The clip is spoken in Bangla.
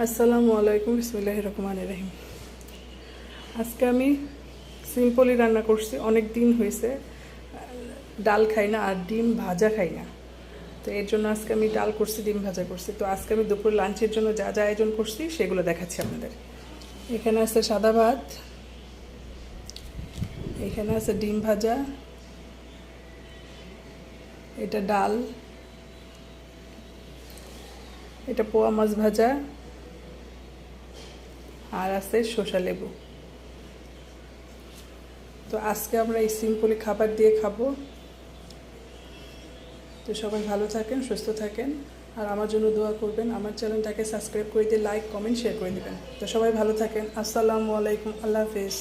আসসালামু আলাইকুম, বিসমিল্লাহির রহমানির রহিম। আজকে আমি সিম্পলি রান্না করছি। অনেক দিন হয়েছে ডাল খাই না আর ডিম ভাজা খাই না, তো এর জন্য আজকে আমি ডাল করছি, ডিম ভাজা করছি। তো আজকে আমি দুপুর লাঞ্চের জন্য যা যা আয়োজন করছি সেগুলো দেখাচ্ছি আপনাদের। এখানে আছে সাদা ভাত, এখানে আছে ডিম ভাজা, এটা ডাল, এটা পোয়া মাছ ভাজা, আর আছে শসা লেবু। তো আজকে আমরা এই সিম্পলি খাবার দিয়ে খাবো। তো সবাই ভালো থাকেন, সুস্থ থাকেন, আর আমার জন্য দোয়া করবেন। আমার চ্যানেলটাকে সাবস্ক্রাইব করে দিয়ে লাইক, কমেন্ট, শেয়ার করে দেবেন। তো সবাই ভালো থাকেন। আসসালামু আলাইকুম, আল্লাহ হাফেজ।